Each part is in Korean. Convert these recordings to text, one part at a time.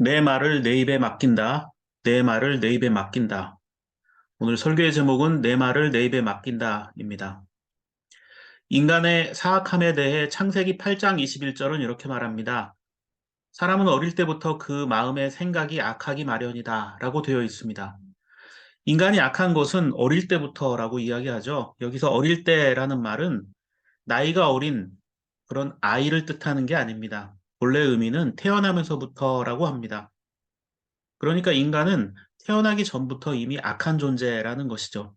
내 말을 내 입에 맡긴다. 내 말을 내 입에 맡긴다. 오늘 설교의 제목은 내 말을 내 입에 맡긴다입니다. 인간의 사악함에 대해 창세기 8장 21절은 이렇게 말합니다. 사람은 어릴 때부터 그 마음의 생각이 악하기 마련이다 라고 되어 있습니다. 인간이 악한 것은 어릴 때부터라고 이야기하죠. 여기서 어릴 때라는 말은 나이가 어린 그런 아이를 뜻하는 게 아닙니다. 본래 의미는 태어나면서부터라고 합니다. 그러니까 인간은 태어나기 전부터 이미 악한 존재라는 것이죠.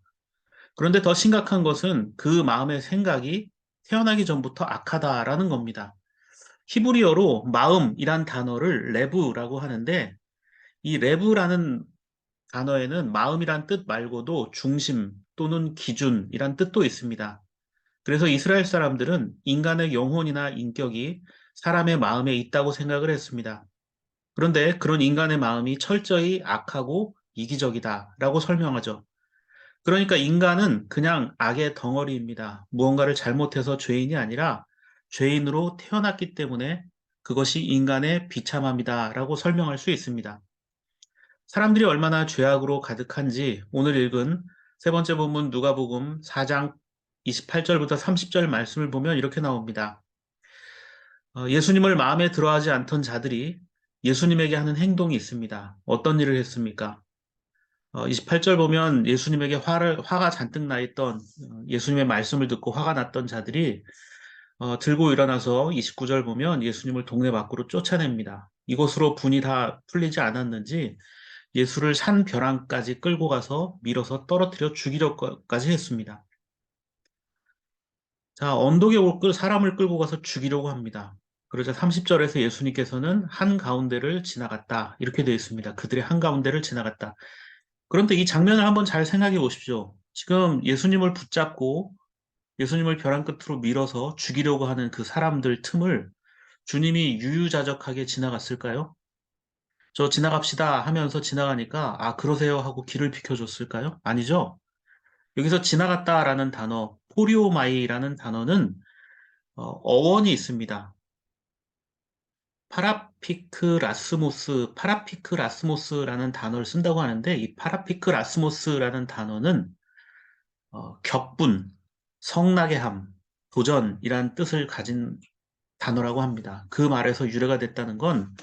그런데 더 심각한 것은 그 마음의 생각이 태어나기 전부터 악하다라는 겁니다. 히브리어로 마음이란 단어를 레브라고 하는데 이 레브라는 단어에는 마음이란 뜻 말고도 중심 또는 기준이란 뜻도 있습니다. 그래서 이스라엘 사람들은 인간의 영혼이나 인격이 사람의 마음에 있다고 생각을 했습니다. 그런데 그런 인간의 마음이 철저히 악하고 이기적이다라고 설명하죠. 그러니까 인간은 그냥 악의 덩어리입니다. 무언가를 잘못해서 죄인이 아니라 죄인으로 태어났기 때문에 그것이 인간의 비참함이다라고 설명할 수 있습니다. 사람들이 얼마나 죄악으로 가득한지 오늘 읽은 세 번째 본문 누가복음 4장 28절부터 30절 말씀을 보면 이렇게 나옵니다. 예수님을 마음에 들어하지 않던 자들이 예수님에게 하는 행동이 있습니다. 어떤 일을 했습니까? 28절 보면 예수님에게 화가 잔뜩 나 있던 예수님의 말씀을 듣고 화가 났던 자들이 들고 일어나서 29절 보면 예수님을 동네 밖으로 쫓아냅니다. 이곳으로 분이 다 풀리지 않았는지 예수를 산 벼랑까지 끌고 가서 밀어서 떨어뜨려 죽이려고까지 했습니다. 자, 언덕에 사람을 끌고 가서 죽이려고 합니다. 그러자 30절에서 예수님께서는 한가운데를 지나갔다. 이렇게 되어 있습니다. 그들의 한가운데를 지나갔다. 그런데 이 장면을 한번 잘 생각해 보십시오. 지금 예수님을 붙잡고 예수님을 벼랑 끝으로 밀어서 죽이려고 하는 그 사람들 틈을 주님이 유유자적하게 지나갔을까요? 저 지나갑시다 하면서 지나가니까 아, 그러세요 하고 길을 비켜줬을까요? 아니죠. 여기서 지나갔다라는 단어, 포리오마이라는 단어는 어원이 있습니다. 파라피크라스모스라는 단어를 쓴다고 하는데 이 파라피크라스모스라는 단어는 격분, 성나게 함, 도전이란 뜻을 가진 단어라고 합니다. 그 말에서 유래가 됐다는 건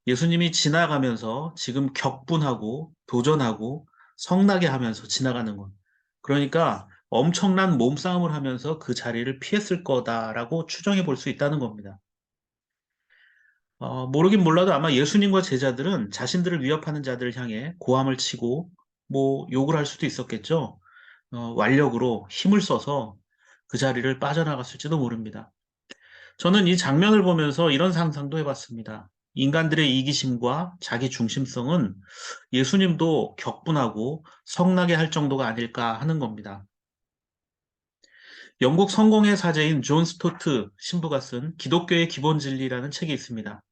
예수님이 지나가면서 지금 격분하고 도전하고 성나게 하면서 지나가는 것. 그러니까 엄청난 몸싸움을 하면서 그 자리를 피했을 거다라고 추정해 볼 수 있다는 겁니다. 모르긴 몰라도 아마 예수님과 제자들은 자신들을 위협하는 자들을 향해 고함을 치고 뭐 욕을 할 수도 있었겠죠. 완력으로 힘을 써서 그 자리를 빠져나갔을지도 모릅니다. 저는 이 장면을 보면서 이런 상상도 해봤습니다. 인간들의 이기심과 자기 중심성은 예수님도 격분하고 성나게 할 정도가 아닐까 하는 겁니다. 영국 성공의 사제인 존 스토트 신부가 쓴 기독교의 기본 진리라는 책이 있습니다.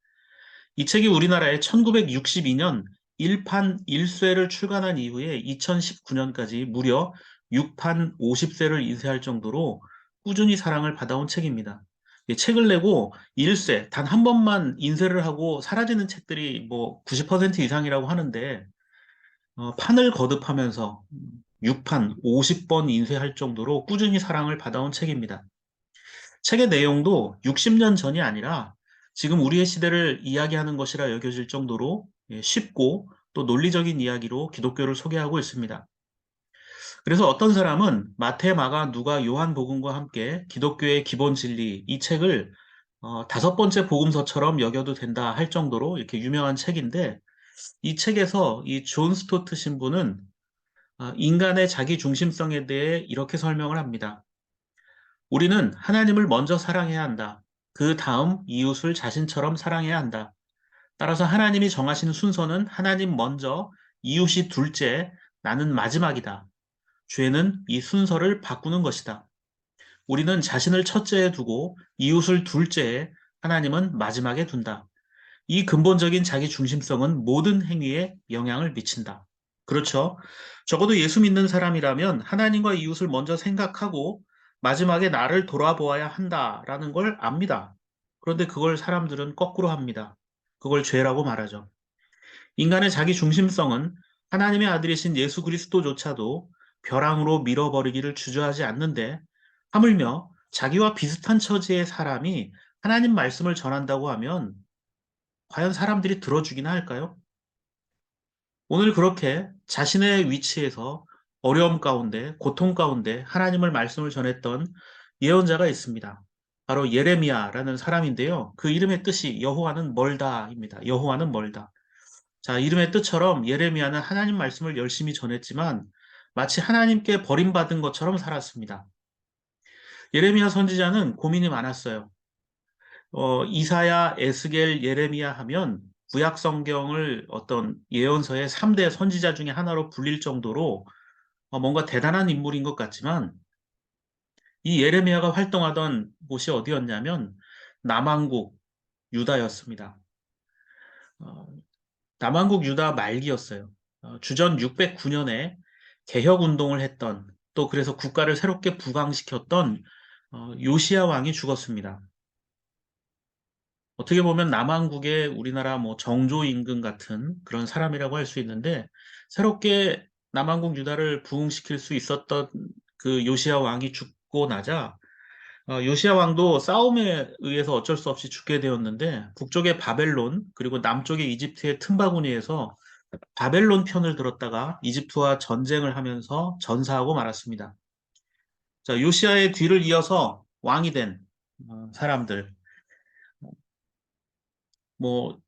이 책이 우리나라에 1962년 1판 1쇄를 출간한 이후에 2019년까지 무려 6판 50쇄를 인쇄할 정도로 꾸준히 사랑을 받아온 책입니다. 이 책을 내고 1쇄, 단 한 번만 인쇄를 하고 사라지는 책들이 뭐 90% 이상이라고 하는데, 판을 거듭하면서 6판 50번 인쇄할 정도로 꾸준히 사랑을 받아온 책입니다. 책의 내용도 60년 전이 아니라 지금 우리의 시대를 이야기하는 것이라 여겨질 정도로 쉽고 또 논리적인 이야기로 기독교를 소개하고 있습니다. 그래서 어떤 사람은 마태, 마가, 누가, 요한복음과 함께 기독교의 기본 진리 이 책을 다섯 번째 복음서처럼 여겨도 된다 할 정도로 이렇게 유명한 책인데 이 책에서 이 존 스토트 신부는 인간의 자기 중심성에 대해 이렇게 설명을 합니다. 우리는 하나님을 먼저 사랑해야 한다. 그 다음 이웃을 자신처럼 사랑해야 한다. 따라서 하나님이 정하신 순서는 하나님 먼저, 이웃이 둘째, 나는 마지막이다. 죄는 이 순서를 바꾸는 것이다. 우리는 자신을 첫째에 두고 이웃을 둘째에 하나님은 마지막에 둔다. 이 근본적인 자기 중심성은 모든 행위에 영향을 미친다. 그렇죠. 적어도 예수 믿는 사람이라면 하나님과 이웃을 먼저 생각하고 마지막에 나를 돌아보아야 한다라는 걸 압니다. 그런데 그걸 사람들은 거꾸로 합니다. 그걸 죄라고 말하죠. 인간의 자기 중심성은 하나님의 아들이신 예수 그리스도조차도 벼랑으로 밀어버리기를 주저하지 않는데 하물며 자기와 비슷한 처지의 사람이 하나님 말씀을 전한다고 하면 과연 사람들이 들어주기나 할까요? 오늘 그렇게 자신의 위치에서 어려움 가운데, 고통 가운데 하나님을 말씀을 전했던 예언자가 있습니다. 바로 예레미야라는 사람인데요. 그 이름의 뜻이 여호와는 멀다입니다. 여호와는 멀다. 자, 이름의 뜻처럼 예레미야는 하나님 말씀을 열심히 전했지만 마치 하나님께 버림받은 것처럼 살았습니다. 예레미야 선지자는 고민이 많았어요. 이사야, 에스겔, 예레미야 하면 구약 성경을 어떤 예언서의 3대 선지자 중에 하나로 불릴 정도로 뭔가 대단한 인물인 것 같지만 이 예레미야가 활동하던 곳이 어디였냐면 남왕국 유다였습니다. 어, 남왕국 유다 말기였어요. 주전 609년에 개혁 운동을 했던 또 그래서 국가를 새롭게 부강시켰던 요시야 왕이 죽었습니다. 어떻게 보면 남한국의 우리나라 뭐 정조 임금 같은 그런 사람이라고 할 수 있는데 새롭게 남한국 유다를 부흥시킬 수 있었던 그 요시야 왕이 죽고 나자 요시야 왕도 싸움에 의해서 어쩔 수 없이 죽게 되었는데 북쪽의 바벨론 그리고 남쪽의 이집트의 틈바구니에서 바벨론 편을 들었다가 이집트와 전쟁을 하면서 전사하고 말았습니다. 자, 요시야의 뒤를 이어서 왕이 된 사람들 뭐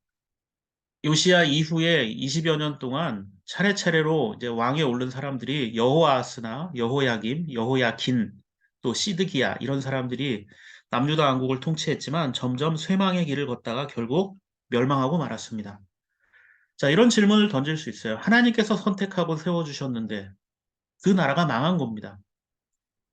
요시야 이후에 20여 년 동안 차례차례로 이제 왕에 오른 사람들이 여호아스나 여호야김, 여호야긴, 또 시드기야 이런 사람들이 남유다 왕국을 통치했지만 점점 쇠망의 길을 걷다가 결국 멸망하고 말았습니다. 자, 이런 질문을 던질 수 있어요. 하나님께서 선택하고 세워주셨는데 그 나라가 망한 겁니다.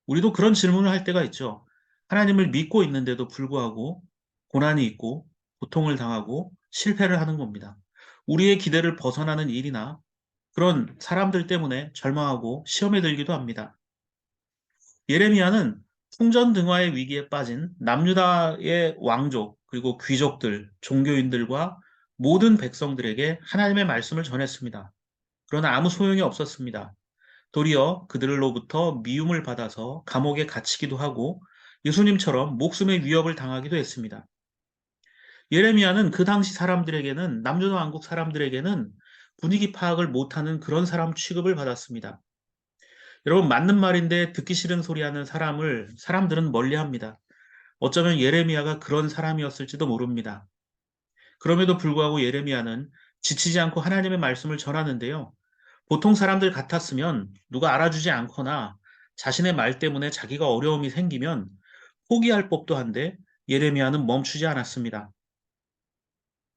우리도 그런 질문을 할 때가 있죠. 하나님을 믿고 있는데도 불구하고 고난이 있고 고통을 당하고 실패를 하는 겁니다. 우리의 기대를 벗어나는 일이나 그런 사람들 때문에 절망하고 시험에 들기도 합니다. 예레미야는 풍전등화의 위기에 빠진 남유다의 왕족 그리고 귀족들, 종교인들과 모든 백성들에게 하나님의 말씀을 전했습니다. 그러나 아무 소용이 없었습니다. 도리어 그들로부터 미움을 받아서 감옥에 갇히기도 하고 예수님처럼 목숨의 위협을 당하기도 했습니다. 예레미야는 그 당시 사람들에게는 남유다 왕국 사람들에게는 분위기 파악을 못하는 그런 사람 취급을 받았습니다. 여러분 맞는 말인데 듣기 싫은 소리 하는 사람을 사람들은 멀리합니다. 어쩌면 예레미야가 그런 사람이었을지도 모릅니다. 그럼에도 불구하고 예레미야는 지치지 않고 하나님의 말씀을 전하는데요. 보통 사람들 같았으면 누가 알아주지 않거나 자신의 말 때문에 자기가 어려움이 생기면 포기할 법도 한데 예레미야는 멈추지 않았습니다.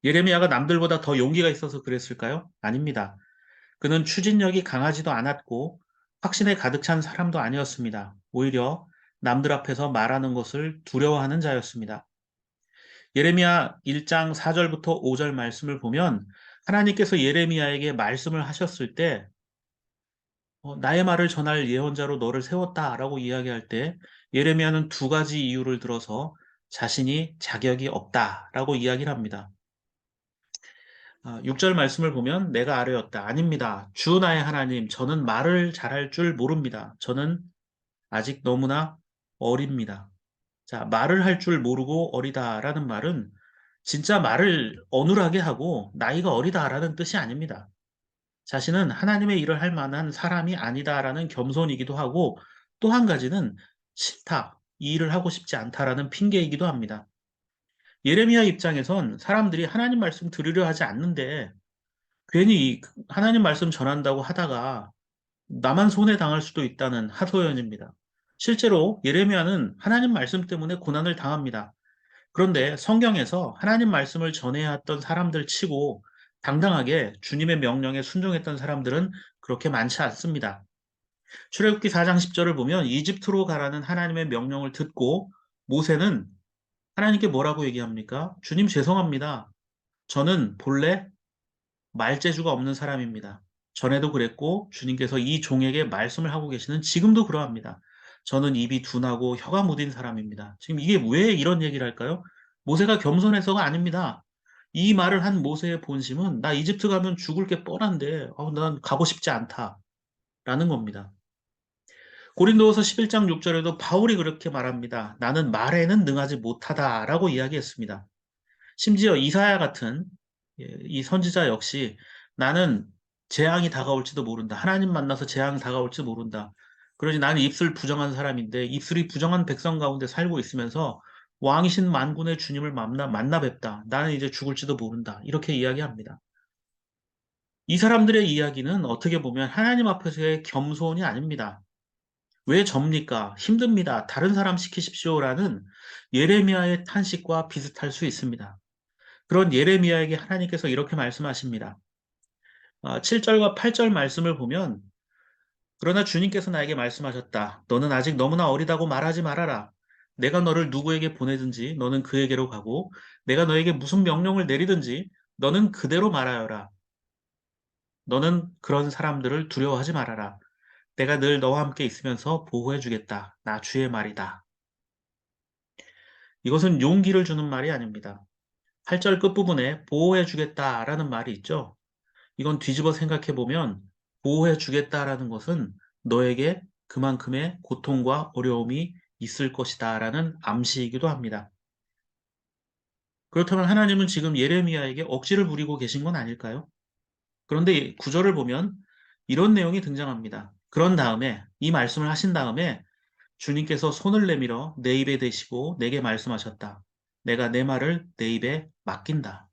예레미야가 남들보다 더 용기가 있어서 그랬을까요? 아닙니다. 그는 추진력이 강하지도 않았고 확신에 가득 찬 사람도 아니었습니다. 오히려 남들 앞에서 말하는 것을 두려워하는 자였습니다. 예레미야 1장 4절부터 5절 말씀을 보면 하나님께서 예레미야에게 말씀을 하셨을 때 나의 말을 전할 예언자로 너를 세웠다라고 이야기할 때 예레미야는 두 가지 이유를 들어서 자신이 자격이 없다라고 이야기를 합니다. 6절 말씀을 보면 내가 아뢰었다. 아닙니다. 주 나의 하나님, 저는 말을 잘할 줄 모릅니다. 저는 아직 너무나 어립니다. 자, 말을 할 줄 모르고 어리다라는 말은 진짜 말을 어눌하게 하고 나이가 어리다라는 뜻이 아닙니다. 자신은 하나님의 일을 할 만한 사람이 아니다라는 겸손이기도 하고 또 한 가지는 싫다, 이 일을 하고 싶지 않다라는 핑계이기도 합니다. 예레미야 입장에선 사람들이 하나님 말씀 들으려 하지 않는데 괜히 하나님 말씀 전한다고 하다가 나만 손해 당할 수도 있다는 하소연입니다. 실제로 예레미야는 하나님 말씀 때문에 고난을 당합니다. 그런데 성경에서 하나님 말씀을 전해야 했던 사람들 치고 당당하게 주님의 명령에 순종했던 사람들은 그렇게 많지 않습니다. 출애굽기 4장 10절을 보면 이집트로 가라는 하나님의 명령을 듣고 모세는 하나님께 뭐라고 얘기합니까? 주님 죄송합니다. 저는 본래 말재주가 없는 사람입니다. 전에도 그랬고 주님께서 이 종에게 말씀을 하고 계시는 지금도 그러합니다. 저는 입이 둔하고 혀가 무딘 사람입니다. 지금 이게 왜 이런 얘기를 할까요? 모세가 겸손해서가 아닙니다. 이 말을 한 모세의 본심은 나 이집트 가면 죽을 게 뻔한데 난 가고 싶지 않다라는 겁니다. 고린도후서 11장 6절에도 바울이 그렇게 말합니다. 나는 말에는 능하지 못하다라고 이야기했습니다. 심지어 이사야 같은 이 선지자 역시 나는 재앙이 다가올지도 모른다. 하나님 만나서 재앙이 다가올지 모른다. 그러지 나는 입술 부정한 사람인데 입술이 부정한 백성 가운데 살고 있으면서 왕이신 만군의 주님을 만나 뵙다. 나는 이제 죽을지도 모른다. 이렇게 이야기합니다. 이 사람들의 이야기는 어떻게 보면 하나님 앞에서의 겸손이 아닙니다. 왜 접니까? 힘듭니다. 다른 사람 시키십시오라는 예레미야의 탄식과 비슷할 수 있습니다. 그런 예레미야에게 하나님께서 이렇게 말씀하십니다. 7절과 8절 말씀을 보면 그러나 주님께서 나에게 말씀하셨다. 너는 아직 너무나 어리다고 말하지 말아라. 내가 너를 누구에게 보내든지 너는 그에게로 가고 내가 너에게 무슨 명령을 내리든지 너는 그대로 말하여라. 너는 그런 사람들을 두려워하지 말아라. 내가 늘 너와 함께 있으면서 보호해 주겠다. 나 주의 말이다. 이것은 용기를 주는 말이 아닙니다. 8절 끝부분에 보호해 주겠다라는 말이 있죠. 이건 뒤집어 생각해 보면 보호해 주겠다라는 것은 너에게 그만큼의 고통과 어려움이 있을 것이다라는 암시이기도 합니다. 그렇다면 하나님은 지금 예레미야에게 억지를 부리고 계신 건 아닐까요? 그런데 구절을 보면 이런 내용이 등장합니다. 그런 다음에 이 말씀을 하신 다음에 주님께서 손을 내밀어 내 입에 대시고 내게 말씀하셨다. 내가 내 말을 내 입에 맡긴다.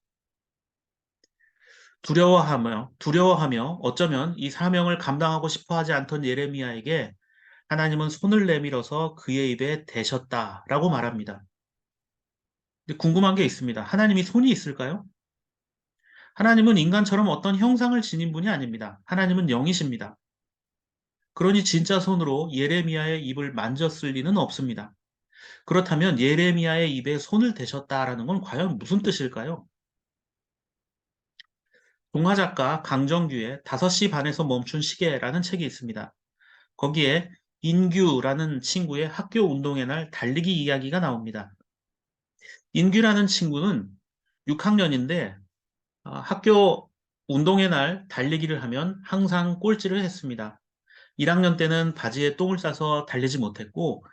두려워하며 어쩌면 이 사명을 감당하고 싶어 하지 않던 예레미야에게 하나님은 손을 내밀어서 그의 입에 대셨다라고 말합니다. 근데 궁금한 게 있습니다. 하나님이 손이 있을까요? 하나님은 인간처럼 어떤 형상을 지닌 분이 아닙니다. 하나님은 영이십니다. 그러니 진짜 손으로 예레미야의 입을 만졌을 리는 없습니다. 그렇다면 예레미야의 입에 손을 대셨다라는 건 과연 무슨 뜻일까요? 동화작가 강정규의 5시 반에서 멈춘 시계라는 책이 있습니다. 거기에 인규라는 친구의 학교 운동회 날 달리기 이야기가 나옵니다. 인규라는 친구는 6학년인데 학교 운동회 날 달리기를 하면 항상 꼴찌를 했습니다. 1학년 때는 바지에 똥을 싸서 달리지 못했고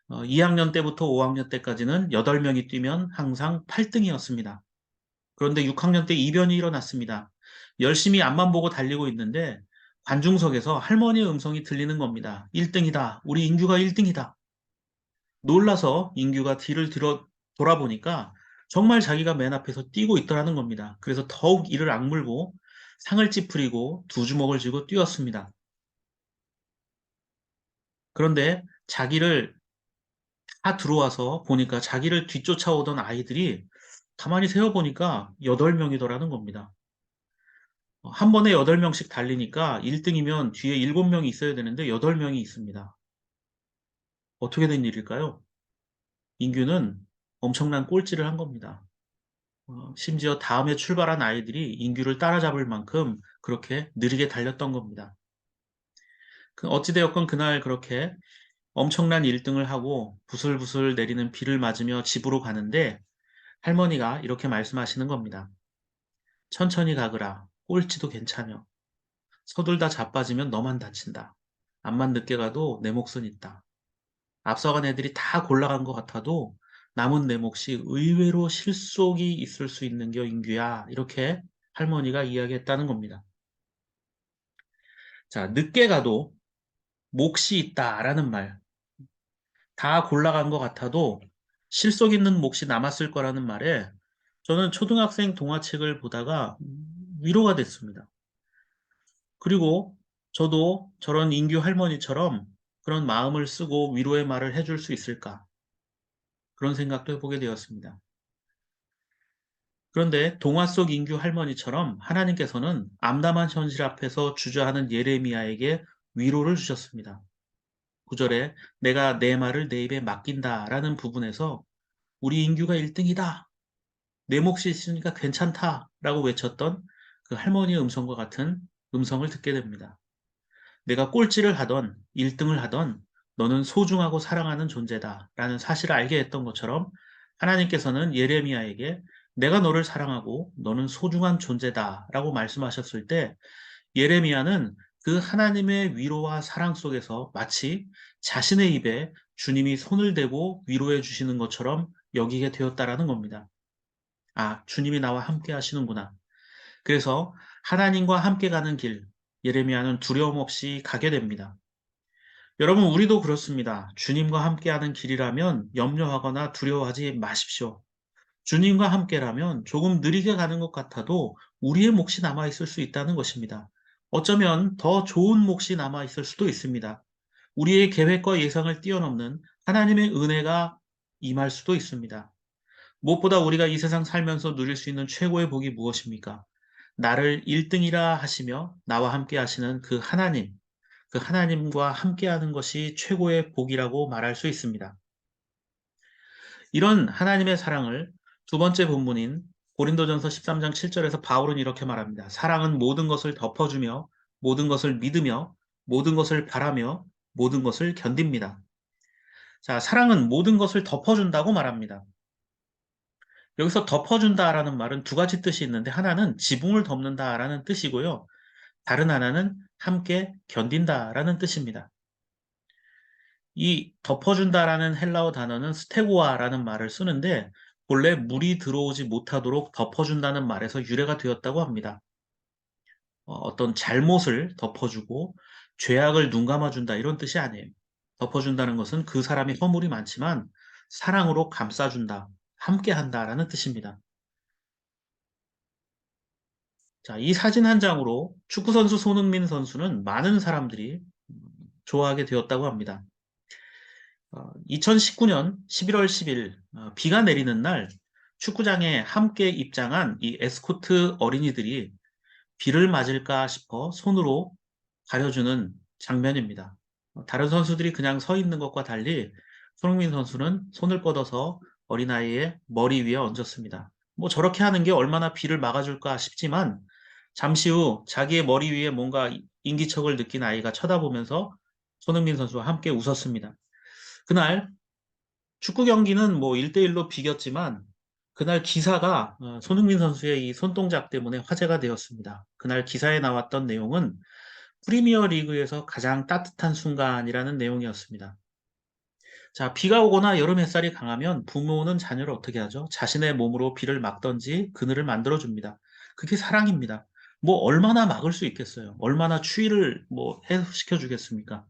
2학년 때부터 5학년 때까지는 8명이 뛰면 항상 8등이었습니다. 그런데 6학년 때 이변이 일어났습니다. 열심히 앞만 보고 달리고 있는데 관중석에서 할머니의 음성이 들리는 겁니다. 1등이다. 우리 인규가 1등이다. 놀라서 인규가 뒤를 돌아보니까 정말 자기가 맨 앞에서 뛰고 있더라는 겁니다. 그래서 더욱 이를 악물고 상을 찌푸리고 두 주먹을 쥐고 뛰었습니다. 그런데 자기를 다 들어와서 보니까 자기를 뒤쫓아오던 아이들이 가만히 세어보니까 8명이더라는 겁니다. 한 번에 8명씩 달리니까 1등이면 뒤에 7명이 있어야 되는데 8명이 있습니다. 어떻게 된 일일까요? 인규는 엄청난 꼴찌를 한 겁니다. 심지어 다음에 출발한 아이들이 인규를 따라잡을 만큼 그렇게 느리게 달렸던 겁니다. 어찌되었건 그날 그렇게 엄청난 1등을 하고 부슬부슬 내리는 비를 맞으며 집으로 가는데 할머니가 이렇게 말씀하시는 겁니다. 천천히 가거라. 꼴찌도 괜찮여. 서둘다 자빠지면 너만 다친다. 암만 늦게 가도 내 몫은 있다. 앞서간 애들이 다 골라간 것 같아도 남은 내 몫이 의외로 실속이 있을 수 있는 겨 인규야. 이렇게 할머니가 이야기했다는 겁니다. 자, 늦게 가도 몫이 있다라는 말. 다 골라간 것 같아도 실속 있는 몫이 남았을 거라는 말에 저는 초등학생 동화책을 보다가 위로가 됐습니다. 그리고 저도 저런 인규 할머니처럼 그런 마음을 쓰고 위로의 말을 해줄 수 있을까? 그런 생각도 해보게 되었습니다. 그런데 동화 속 인규 할머니처럼 하나님께서는 암담한 현실 앞에서 주저하는 예레미야에게 위로를 주셨습니다. 9절에 내가 내 말을 내 입에 맡긴다라는 부분에서 우리 인규가 1등이다. 내 몫이 있으니까 괜찮다라고 외쳤던 그 할머니의 음성과 같은 음성을 듣게 됩니다. 내가 꼴찌를 하던 1등을 하던 너는 소중하고 사랑하는 존재다 라는 사실을 알게 했던 것처럼 하나님께서는 예레미야에게 내가 너를 사랑하고 너는 소중한 존재다라고 말씀하셨을 때 예레미야는 그 하나님의 위로와 사랑 속에서 마치 자신의 입에 주님이 손을 대고 위로해 주시는 것처럼 여기게 되었다라는 겁니다. 아, 주님이 나와 함께 하시는구나. 그래서 하나님과 함께 가는 길, 예레미야는 두려움 없이 가게 됩니다. 여러분, 우리도 그렇습니다. 주님과 함께하는 길이라면 염려하거나 두려워하지 마십시오. 주님과 함께라면 조금 느리게 가는 것 같아도 우리의 몫이 남아 있을 수 있다는 것입니다. 어쩌면 더 좋은 몫이 남아 있을 수도 있습니다. 우리의 계획과 예상을 뛰어넘는 하나님의 은혜가 임할 수도 있습니다. 무엇보다 우리가 이 세상 살면서 누릴 수 있는 최고의 복이 무엇입니까? 나를 1등이라 하시며 나와 함께 하시는 그 하나님, 그 하나님과 함께하는 것이 최고의 복이라고 말할 수 있습니다. 이런 하나님의 사랑을 두 번째 본문인 고린도전서 13장 7절에서 바울은 이렇게 말합니다. 사랑은 모든 것을 덮어주며 모든 것을 믿으며 모든 것을 바라며 모든 것을 견딥니다. 자, 사랑은 모든 것을 덮어준다고 말합니다. 여기서 덮어준다라는 말은 두 가지 뜻이 있는데 하나는 지붕을 덮는다라는 뜻이고요. 다른 하나는 함께 견딘다라는 뜻입니다. 이 덮어준다라는 헬라어 단어는 스테고아라는 말을 쓰는데 본래 물이 들어오지 못하도록 덮어준다는 말에서 유래가 되었다고 합니다. 어떤 잘못을 덮어주고 죄악을 눈감아준다 이런 뜻이 아니에요. 덮어준다는 것은 그 사람이 허물이 많지만 사랑으로 감싸준다, 함께한다라는 뜻입니다. 자, 이 사진 한 장으로 축구선수 손흥민 선수는 많은 사람들이 좋아하게 되었다고 합니다. 2019년 11월 10일 비가 내리는 날 축구장에 함께 입장한 이 에스코트 어린이들이 비를 맞을까 싶어 손으로 가려주는 장면입니다. 다른 선수들이 그냥 서 있는 것과 달리 손흥민 선수는 손을 뻗어서 어린아이의 머리 위에 얹었습니다. 뭐 저렇게 하는 게 얼마나 비를 막아줄까 싶지만 잠시 후 자기의 머리 위에 뭔가 인기척을 느낀 아이가 쳐다보면서 손흥민 선수와 함께 웃었습니다. 그날 축구 경기는 뭐 1대1로 비겼지만 그날 기사가 손흥민 선수의 이 손동작 때문에 화제가 되었습니다. 그날 기사에 나왔던 내용은 프리미어 리그에서 가장 따뜻한 순간이라는 내용이었습니다. 자, 비가 오거나 여름 햇살이 강하면 부모는 자녀를 어떻게 하죠? 자신의 몸으로 비를 막든지 그늘을 만들어줍니다. 그게 사랑입니다. 뭐 얼마나 막을 수 있겠어요? 얼마나 추위를 뭐 해소시켜 주겠습니까?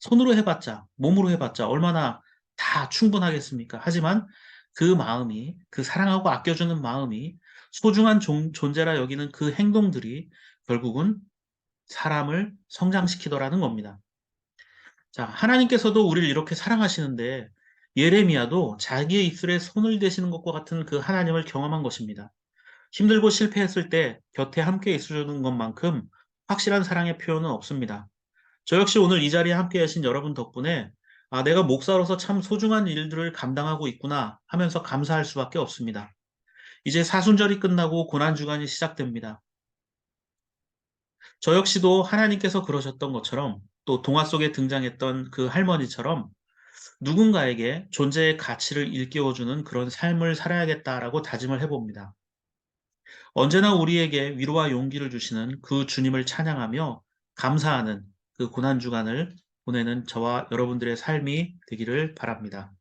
손으로 해봤자, 몸으로 해봤자 얼마나 다 충분하겠습니까? 하지만 그 마음이, 그 사랑하고 아껴주는 마음이 소중한 존재라 여기는 그 행동들이 결국은 사람을 성장시키더라는 겁니다. 자, 하나님께서도 우리를 이렇게 사랑하시는데 예레미야도 자기의 입술에 손을 대시는 것과 같은 그 하나님을 경험한 것입니다. 힘들고 실패했을 때 곁에 함께 있어주는 것만큼 확실한 사랑의 표현은 없습니다. 저 역시 오늘 이 자리에 함께 하신 여러분 덕분에 아, 내가 목사로서 참 소중한 일들을 감당하고 있구나 하면서 감사할 수밖에 없습니다. 이제 사순절이 끝나고 고난주간이 시작됩니다. 저 역시도 하나님께서 그러셨던 것처럼 또 동화 속에 등장했던 그 할머니처럼 누군가에게 존재의 가치를 일깨워주는 그런 삶을 살아야겠다라고 다짐을 해봅니다. 언제나 우리에게 위로와 용기를 주시는 그 주님을 찬양하며 감사하는 그 고난주간을 보내는 저와 여러분들의 삶이 되기를 바랍니다.